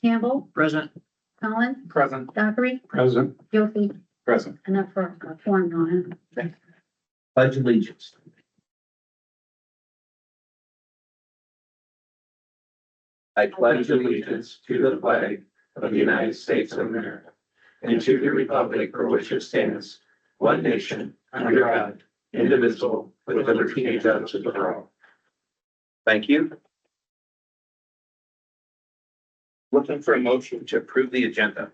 Campbell, Present. Colin, Present. Dockery, Present. Yossi, Present. and that for four on. Pledge allegiance. I pledge allegiance to the flag of the United States of America and to the republic for which it stands, one nation, under God, indivisible, with liberty and justice for all. Thank you. Looking for a motion to approve the agenda.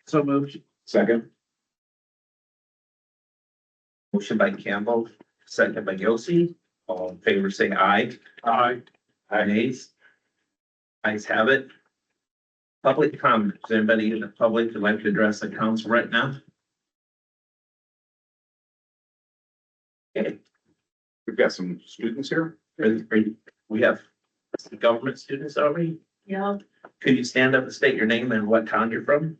So moved. Second. Motion by Campbell, second by Yossi. All in favor, say aye. Aye. Nays? Ayes have it. Public comment. Is there anybody in the public who'd like to address the council right now? Okay, We've got some students here. we have government students already. Yeah. Could you stand up and state your name and what town you're from?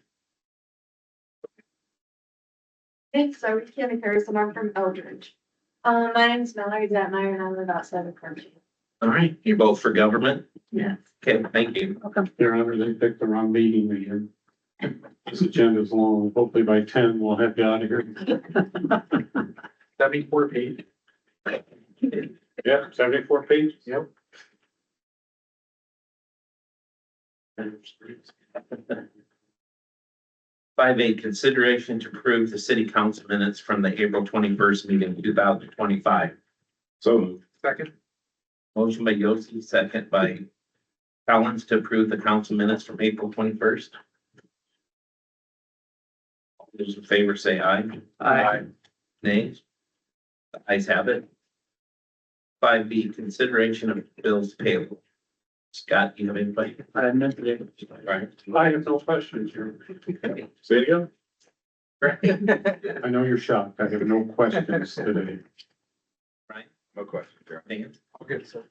Thanks, I'm Tammy Harrison, I'm from Eldridge. My name is Mallory Detmeyer and I live outside of Cartier. All right, you're both for government? Yes. Okay, thank you. Welcome. Your Honor, they picked the wrong meeting again. This agenda's long. Hopefully by 10, we'll have you out of here. 74 page. Yeah, 74 pages. Yep. Five A, consideration to approve the city council minutes from the April 21st meeting, 2025. So moved. Second. Motion by Yossi, second by Collins to approve the council minutes from April 21st. All those in favor say aye. Aye. Nays? The ayes have it. Five B, consideration of bills payable. Scott, you have anybody? I meant it. Right. I have no questions here. Say it again. I know you're shocked. I have no questions today. No question. Dan? Okay, so.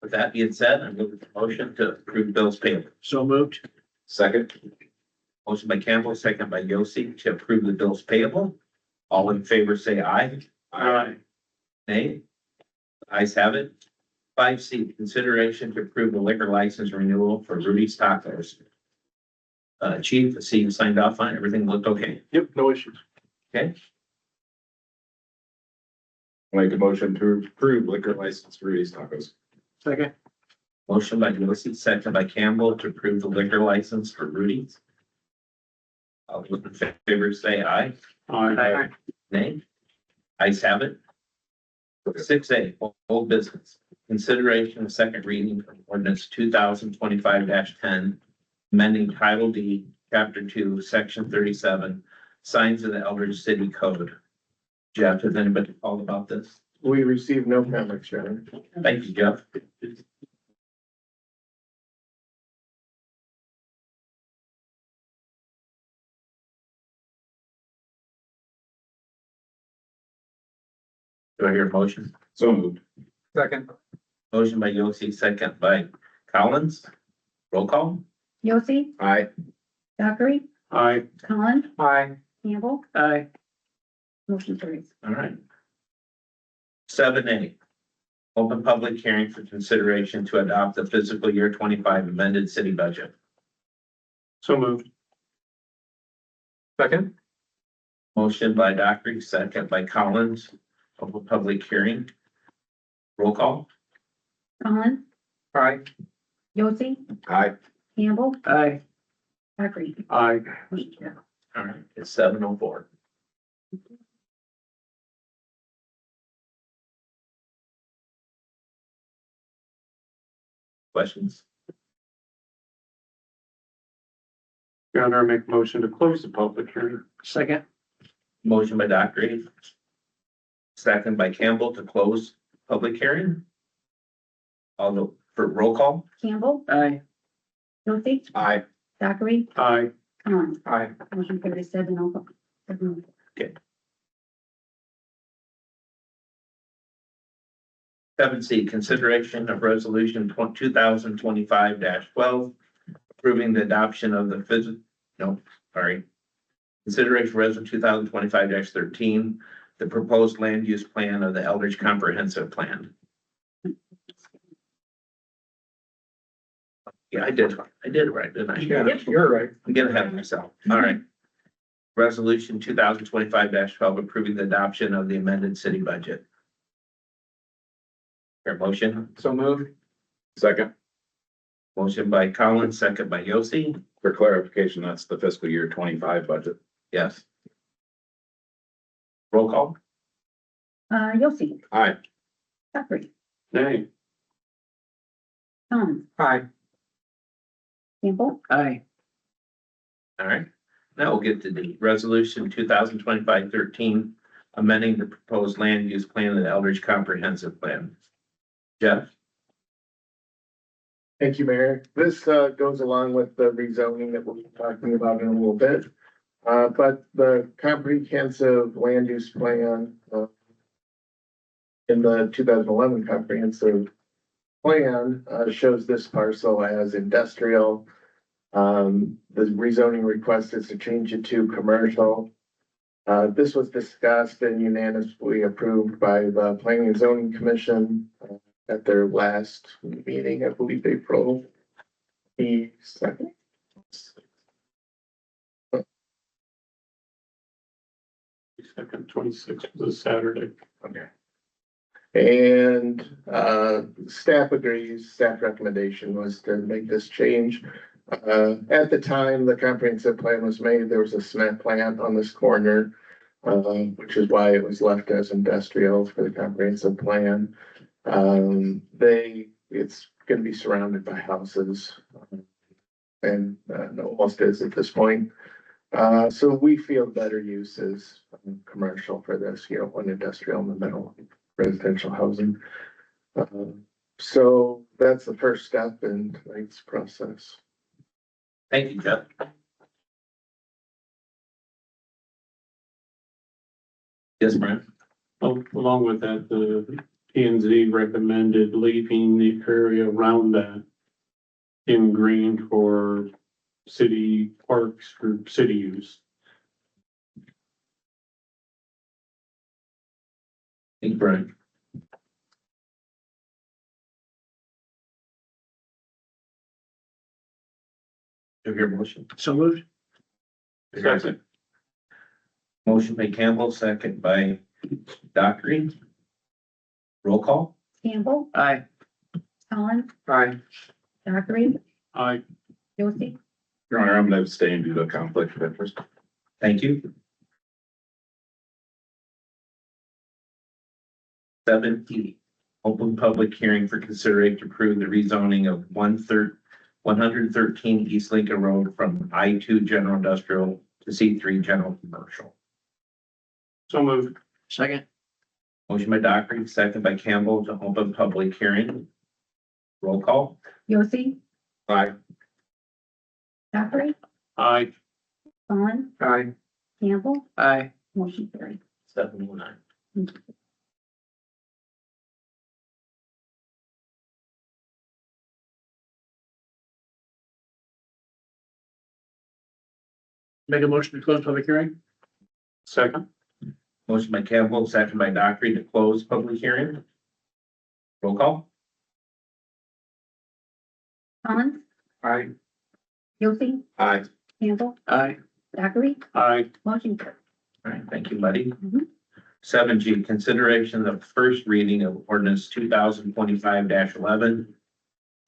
With that being said, I'm looking for motion to approve bills payable. So moved. Second. Motion by Campbell, second by Yossi to approve the bills payable. All in favor say aye. Aye. Nay? Ayes have it. Five C, consideration to approve the liquor license renewal for Rudy's Tacos. Chief, I see you signed off on it. Everything looked okay. Yep, no issues. Okay, Make a motion to approve liquor license for Rudy's Tacos. Second. motion by Yossi, second by Campbell to approve the liquor license for Rudy's. All those in favor say aye. Aye. Nay? Ayes have it. Six A, old business. Consideration of second reading of ordinance 2025-10, amending Title D, Chapter 2, Section 37, signs of the Eldridge City Code. Jeff, has anybody called about this? We received no comments, Your Honor. Thank you, Jeff. Do I hear a motion? So moved. Second. Motion by Yossi, second by Collins. Roll call? Yossi, Aye. Dockery, Aye. Colin, Aye. Campbell, Aye. motion carries. All right. Seven A. Open public hearing for consideration to adopt the fiscal year 25 amended city budget. So moved. Second. Motion by Dockery, second by Collins. Open public hearing. Roll call? Colin, Aye. Yossi, Aye. Campbell, Aye. Dockery. Aye. Motion carries. All right, it's 7:04. Questions? Your Honor, I make a motion to close the public hearing. Second. Motion by Dockery. Second by Campbell to close public hearing. All the, for roll call? Campbell, Aye. Yossi, Aye. Dockery, Aye. Colin, Aye. motion carries 7-0. 7-0. Seven C, consideration of resolution 2025-12, approving the adoption of the consideration of resolution 2025-13, the proposed land use plan of the Eldridge Comprehensive Plan. Yeah, I did it right, didn't I? You're right. I'm getting ahead of myself. All right. Resolution 2025-12 approving the adoption of the amended city budget. Fair motion, So moved. Second, motion by Collins, second by Yossi. for clarification, that's the fiscal year 25 budget. Yes. Roll call. Yossi, Aye. Dockery, Nay. Collins, Aye. Campbell, Aye. All right. Now we'll get to the resolution 2025-13, amending the proposed land use plan of the Eldridge Comprehensive Plan. Jeff? Thank you, Mayor. This goes along with the rezoning that we'll be talking about in a little bit. But the comprehensive land use plan in the 2011 comprehensive plan shows this parcel as industrial. The rezoning request is to change it to commercial. This was discussed and unanimously approved by the Planning and Zoning Commission at their last meeting, I believe April the 2nd. Second, 26th was a Saturday. Okay. And staff agrees, staff recommendation was to make this change. At the time the comprehensive plan was made, there was a cement plant on this corner, which is why it was left as industrial for the comprehensive plan. It's gonna be surrounded by houses. And almost is at this point. So we feel better use is commercial for this, you know, one industrial in the middle, residential housing. So that's the first step in tonight's process. Thank you, Jeff. Yes, Brian? Along with that, the P and Z recommended leaving the area around that in green for city parks or city use. Thank you, Brian. Do you hear a motion? So moved. Second. Motion by Campbell, second by Dockery. Roll call. Campbell, Aye. Collins, Aye. Dockery, Aye. Yossi, Your Honor, I'm gonna abstain due to conflict of interest. Thank you. 7E, open public hearing for consideration to approve the rezoning of 113 East Lincoln Road from I2 General Industrial to C3 General Commercial. So moved. Second. Motion by Dockery, second by Campbell to open public hearing. Roll call. Yossi, Aye. Dockery, Aye. Collins, Aye. Campbell, Aye. motion carried. 709. Make a motion to close public hearing? Second. Motion by Campbell, second by Dockery to close public hearing. Roll call. Collins, Aye. Yossi, Aye. Campbell, Aye. Dockery, Aye. motion carried. All right, thank you, buddy. Mhm. 7G, consideration of first reading of ordinance 2025-11.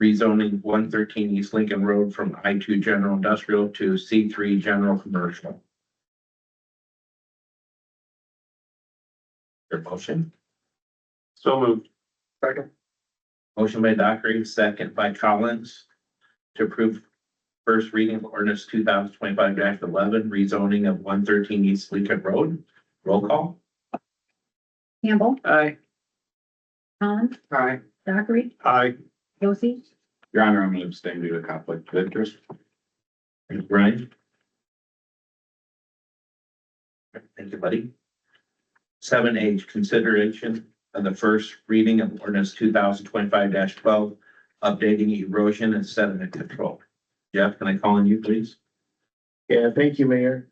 Rezoning 113 East Lincoln Road from I2 General Industrial to C3 General Commercial. Your motion? So moved. Second. Motion by Dockery, second by Collins to approve first reading of ordinance 2025-11, rezoning of 113 East Lincoln Road. Roll call. Campbell, Aye. Collins, Aye. Dockery, Aye. Yossi, Your Honor, I'm gonna abstain due to conflict of interest. Thank you, Brian. Thank you, buddy. 7H, consideration of the first reading of ordinance 2025-12, updating erosion and sediment control. Jeff, can I call on you, please? Yeah, thank you, Mayor.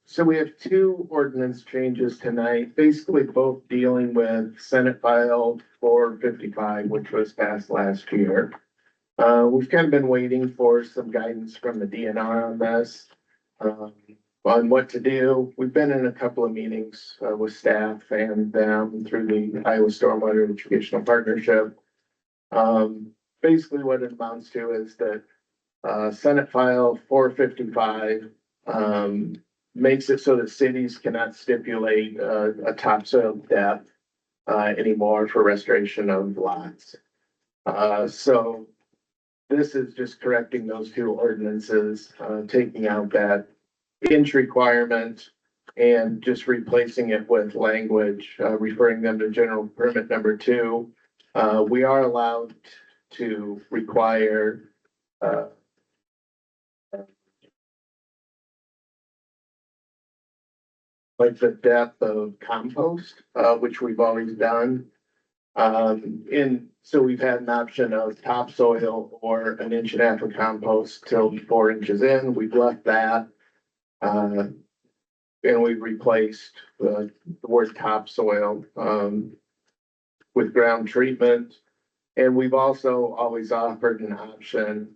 So we have two ordinance changes tonight, basically both dealing with Senate File 455, which was passed last year. We've kind of been waiting for some guidance from the DNR on this. On what to do. We've been in a couple of meetings with staff and them through the Iowa Stormwater Educational Partnership. Basically what it amounts to is that Senate File 455 makes it so that cities cannot stipulate a topsoil depth anymore for restoration of lots. So this is just correcting those two ordinances, taking out that inch requirement and just replacing it with language, referring them to general permit number 2. We are allowed to require, like the depth of compost, which we've always done. So we've had an option of topsoil or an 1.5 inches of compost till 4 inches in. We've left that. And we've replaced the word topsoil, with ground treatment. And we've also always offered an option,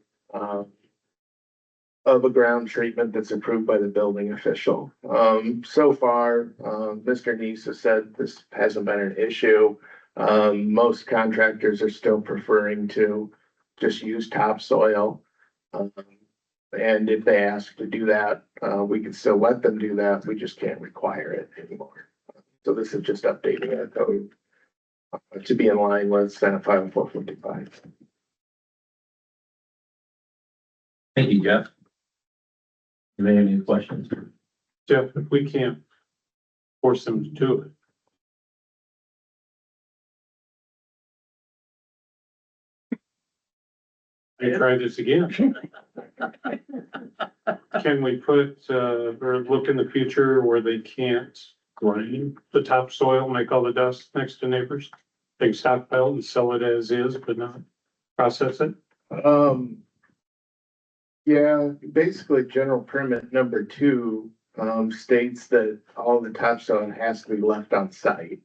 of a ground treatment that's approved by the building official. So far, Mr. Neese has said this hasn't been an issue. Most contractors are still preferring to just use topsoil. And if they ask to do that, we can still let them do that. We just can't require it anymore. So this is just updating our code to be in line with Senate File 455. Thank you, Jeff. Do you have any questions? Jeff, if we can't force them to do it. I try this again. Can we put, or look in the future where they can't grind the topsoil, make all the dust next to neighbors? They can stockpile and sell it as is, but not process it? Yeah, basically general permit number 2 states that all the topsoil has to be left on site.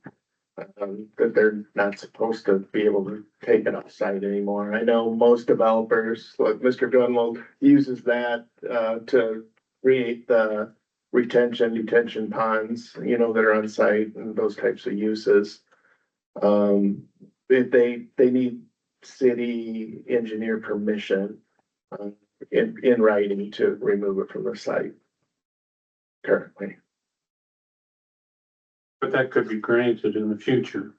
That they're not supposed to be able to take it off site anymore. I know most developers, like Mr. Gunwald, uses that to create the detention ponds, that are on site and those types of uses. If they need city engineer permission in writing to remove it from the site currently. But that could be granted in the future.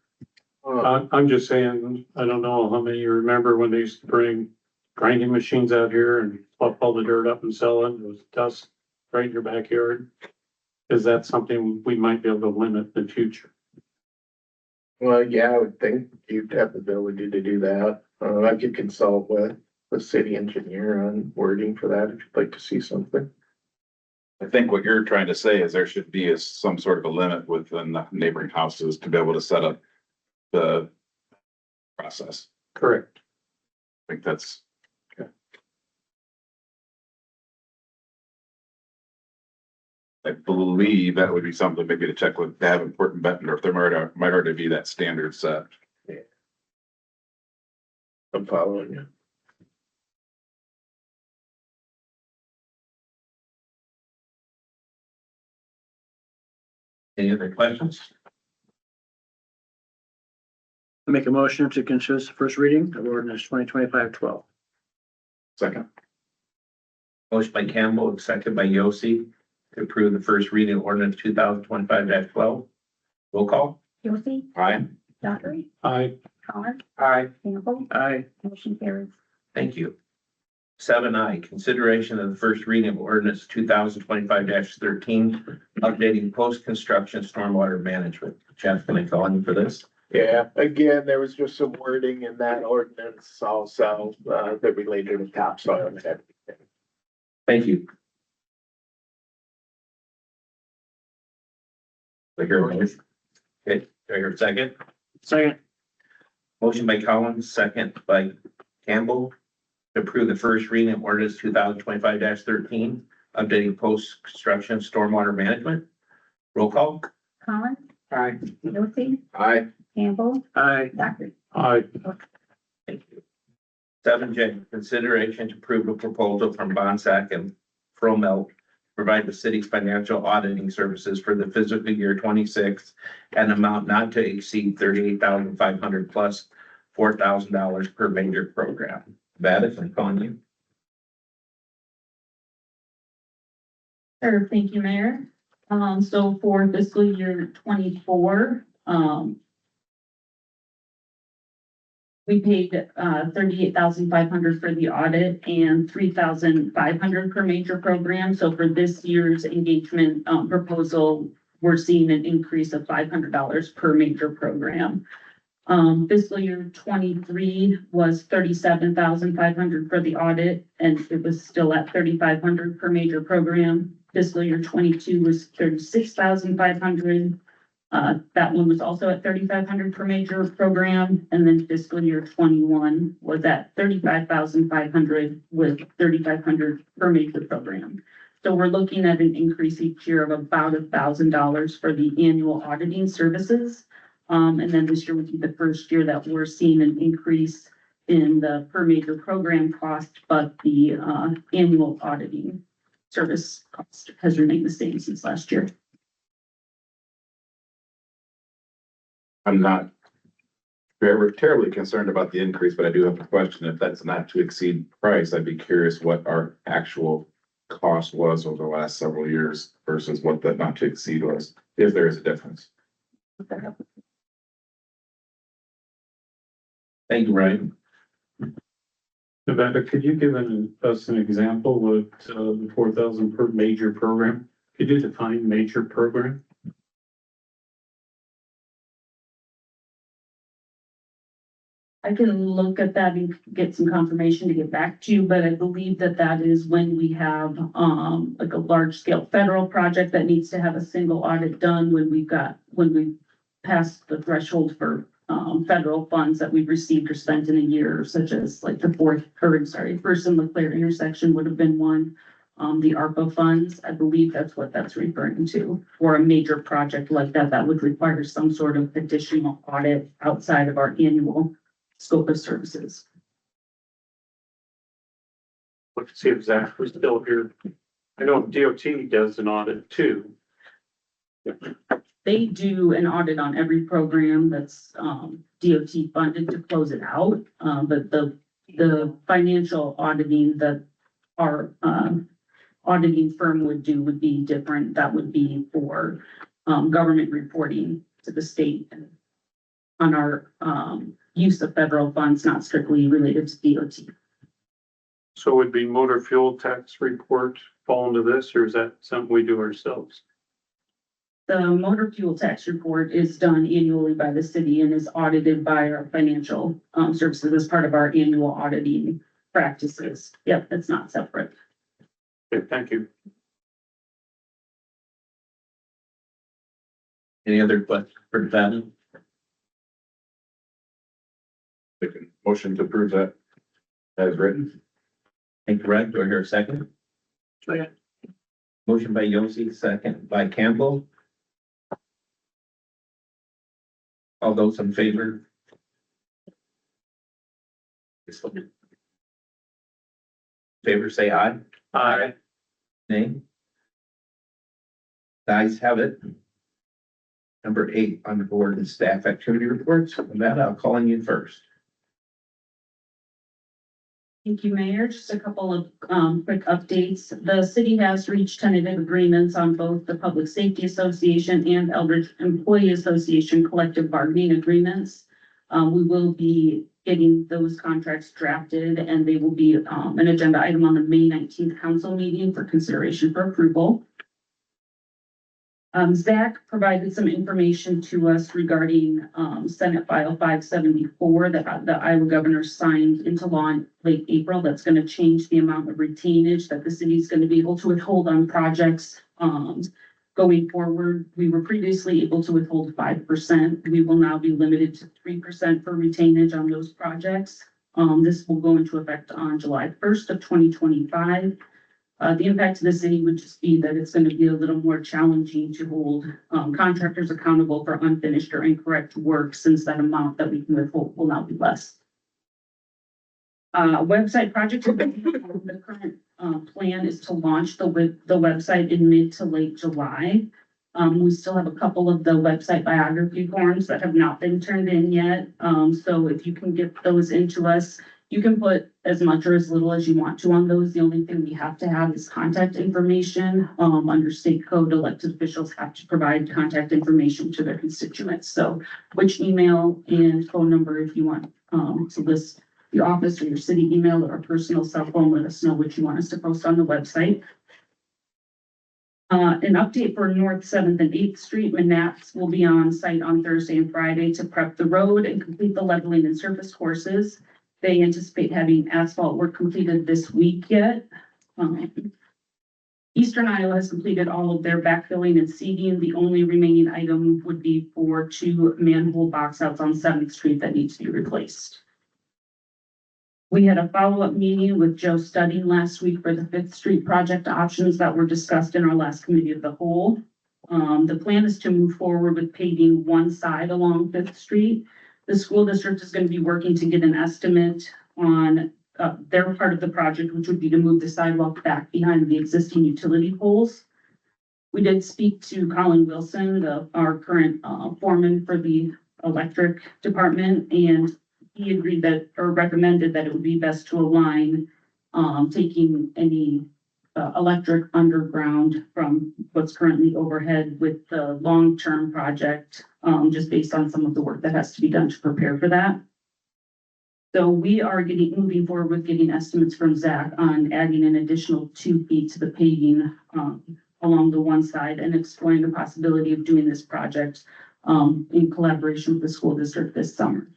I'm just saying, I don't know how many you remember when they used to bring grinding machines out here and fluff all the dirt up and sell it. It was dust right in your backyard. Is that something we might be able to limit in the future? Well, yeah, I would think you'd have the ability to do that. I could consult with the city engineer on wording for that if you'd like to see something. I think what you're trying to say is there should be some sort of a limit within the neighboring houses to be able to set up the process. Correct. I think that's. Okay. I believe that would be something maybe to check with Davenport and Bettner if there might already be that standard set. I'm following you. Any other questions? I make a motion to consider the first reading of ordinance 2025-12. Second. Motion by Campbell, and second by Yossi to approve the first reading of ordinance 2025-12. Roll call. Yossi, Aye. Dockery, I, Colin, Aye. Campbell, Aye. motion carries. Thank you. 7I, consideration of the first reading of ordinance 2025-13, updating post-construction stormwater management. Jeff, can I call on you for this? Yeah, again, there was just some wording in that ordinance also, that related to topsoil and everything. Thank you. Do I hear a motion? Okay, do I hear a second? Second. Motion by Collins, second by Campbell to approve the first reading of ordinance 2025-13, updating post-construction stormwater management. Roll call. Colin, Aye. Yossi, Aye. Campbell, Aye. Dockery. I, Thank you. 7J, consideration to approve a proposal from Bonsack and Fromelt, provide the city's financial auditing services for the fiscal year 26 and amount not to exceed 38,500 plus $4,000 per major program. Vadis, I'm calling you. Sure, thank you, Mayor. So for fiscal year 24, we paid, 38,500 for the audit and 3,500 per major program. So for this year's engagement, proposal, we're seeing an increase of $500 per major program. Fiscal year 23 was 37,500 for the audit, and it was still at 3,500 per major program. Fiscal year 22 was 36,500. That one was also at 3,500 per major program. And then fiscal year 21 was at 35,500 with 3,500 per major program. So we're looking at an increase each year of about $1,000 for the annual auditing services. And then this year would be the first year that we're seeing an increase in the per major program cost, but the annual auditing service cost has remained the same since last year. I'm not terribly concerned about the increase, but I do have a question. If that's not to exceed price, I'd be curious what our actual cost was over the last several years versus what the not to exceed was, if there is a difference. Thank you, Ryan. Nevada, could you give us an example of the 4,000 per major program? Could you define major program? I can look at that and get some confirmation to get back to you, but I believe that that is when we have, like a large scale federal project that needs to have a single audit done when we passed the threshold for, federal funds that we've received or spent in a year, such as like the first and Leclerc intersection would have been one. The ARPA funds, I believe that's what that's referring to. For a major project like that, that would require some sort of additional audit outside of our annual scope of services. Let's see if Zach was still here. I know DOT does an audit too. They do an audit on every program that's DOT funded to close it out. But the financial auditing that our auditing firm would do would be different. That would be for government reporting to the state on our use of federal funds, not strictly related to DOT. So would be motor fuel tax report fall into this, or is that something we do ourselves? The motor fuel tax report is done annually by the city and is audited by our financial services as part of our annual auditing practices. Yep, it's not separate. Okay, thank you. Any other questions for Devin? Motion to approve that as written. Thank you, Ryan. Do I hear a second? Second. Motion by Yossi, second by Campbell. All those in favor? Favor say aye. Aye. Nay. The ayes have it. Number 8 on the board is staff activity reports. Amanda, I'll call on you first. Thank you, Mayor. Just a couple of quick updates. The city has reached tentative agreements on both the Public Safety Association and Eldridge Employee Association collective bargaining agreements. We will be getting those contracts drafted, and they will be an agenda item on the May 19th council meeting for consideration for approval. Zach provided some information to us regarding Senate File 574 that the Iowa governor signed into law in late April. That's going to change the amount of retainage that the city is going to be able to withhold on projects going forward. We were previously able to withhold 5%. We will now be limited to 3% for retainage on those projects. This will go into effect on July 1st of 2025. The impact to the city would just be that it's going to be a little more challenging to hold contractors accountable for unfinished or incorrect work, since that amount that we can withhold will now be less. Website project. The current, plan is to launch the website in mid to late July. We still have a couple of the website biography forms that have not been turned in yet. So if you can get those into us, you can put as much or as little as you want to on those. The only thing we have to have is contact information. Under state code, elected officials have to provide contact information to their constituents. So which email and phone number, if you want, to list your office or your city email or personal cell phone, let us know what you want us to post on the website. An update for North 7th and 8th Street. Manats will be on site on Thursday and Friday to prep the road and complete the leveling and surface courses. They anticipate having asphalt work completed this week yet. Eastern Iowa has completed all of their backfilling and seeding. The only remaining item would be for 2 manhole box outs on 7th Street that need to be replaced. We had a follow-up meeting with Joe Studding last week for the 5th Street project options that were discussed in our last committee of the whole. The plan is to move forward with paving one side along 5th Street. The school district is going to be working to get an estimate on their part of the project, which would be to move the sidewalk back behind the existing utility poles. We did speak to Colin Wilson, our current foreman for the electric department, and he agreed that, or recommended that it would be best to align taking any electric underground from what's currently overhead with the long-term project, just based on some of the work that has to be done to prepare for that. So we are moving forward with getting estimates from Zach on adding an additional 2 feet to the paving along the one side and exploring the possibility of doing this project in collaboration with the school district this summer.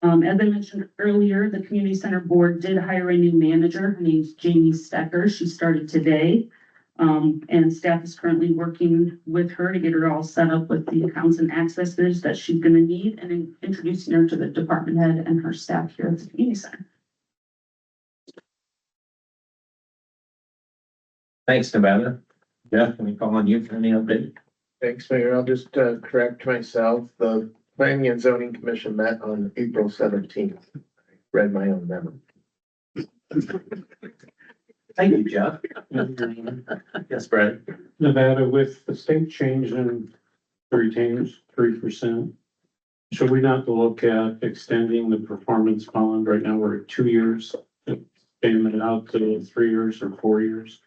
As I mentioned earlier, the community center board did hire a new manager. Her name's Jamie Stecker. She started today. And staff is currently working with her to get her all set up with the accounts and accesses that she's going to need, and introducing her to the department head and her staff here at the community center. Thanks, Nevada. Jeff, can we call on you for any update? Thanks, Mayor. I'll just correct myself. The Planning and Zoning Commission met on April 17th. Read my own memo. Thank you, Jeff. Yes, Brad. Nevada, with the state changing the retainers 3%, should we not look at extending the performance bond? Right now, we're at 2 years, expanding it out to 3 years or 4 years.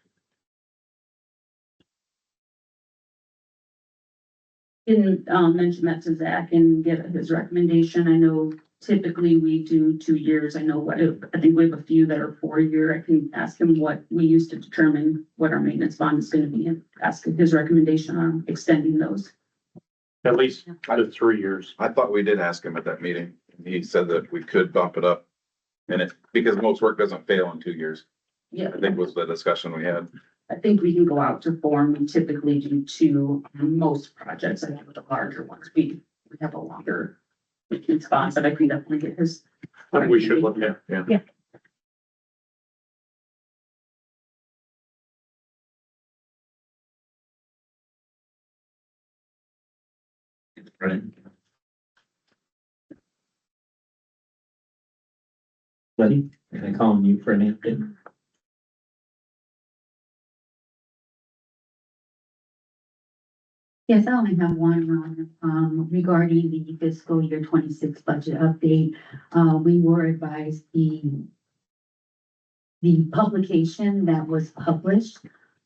Didn't mention that to Zach and get his recommendation. I know typically we do 2 years. I know I think we have a few that are 4-year. I can ask him what we use to determine what our maintenance bond is going to be and ask his recommendation on extending those. At least to 3 years. I thought we did ask him at that meeting. He said that we could bump it up. And it, because most work doesn't fail in 2 years, Yeah, I think was the discussion we had. I think we can go out to 4, and we typically do 2 on most projects. I think with the larger ones, we have a longer maintenance bond, but I can definitely get his. What we should look at, yeah. Yeah. Right. Buddy, can I call on you for any update? Yes, I only have one, Ron, regarding the fiscal year 26 budget update. We were advised the publication that was published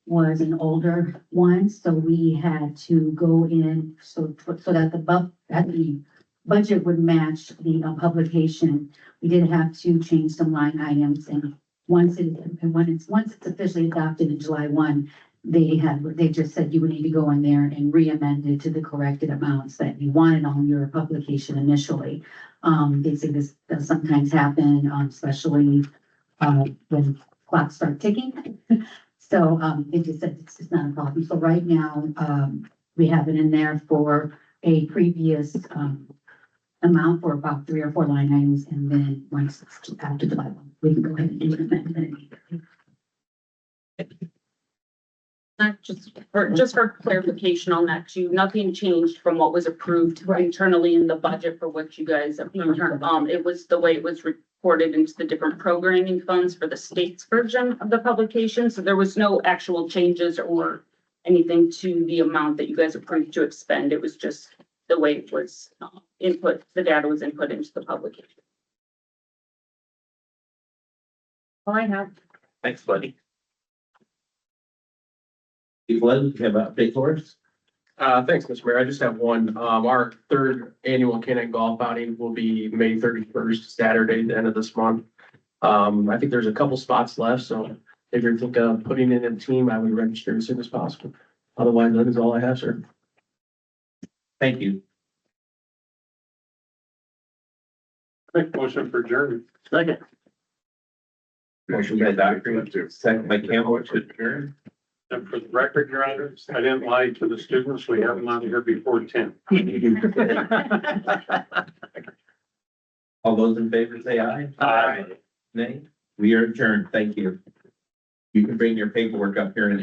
was an older one, so we had to go in so that the budget would match the publication. We did have to change some line items, and once it's officially adopted in July 1, they just said you would need to go in there and re-amend it to the corrected amounts that you wanted on your publication initially. They say this does sometimes happen, especially when clocks start ticking. So they just said it's just not a problem. So right now, we have it in there for a previous amount for about 3 or 4 line items, and then once it's after July 1, we can go ahead and do an amendment immediately. Just for clarification on that too, nothing changed from what was approved internally in the budget for what you guys approved. It was the way it was ported into the different programming funds for the state's version of the publication. So there was no actual changes or anything to the amount that you guys approved to expend. It was just the way it was input, the data was input into the publication. All I have. Thanks, buddy. Steve Lynn, you have an update for us? Thanks, Mr. Mayor. I just have one. Our third annual Cannon Golf outing will be May 31st, Saturday, the end of this month. I think there's a couple spots left, so if you're thinking of putting in a team, I would register as soon as possible. Otherwise, that is all I have, sir. Thank you. Make motion for adjournment. Second. Motion by Doctor, second by Campbell to adjourn. And for the record, Your Honor, I didn't lie to the students. We have them on here before 10. All those in favor say aye. Aye. Nay, we are adjourned. Thank you. You can bring your paperwork up here in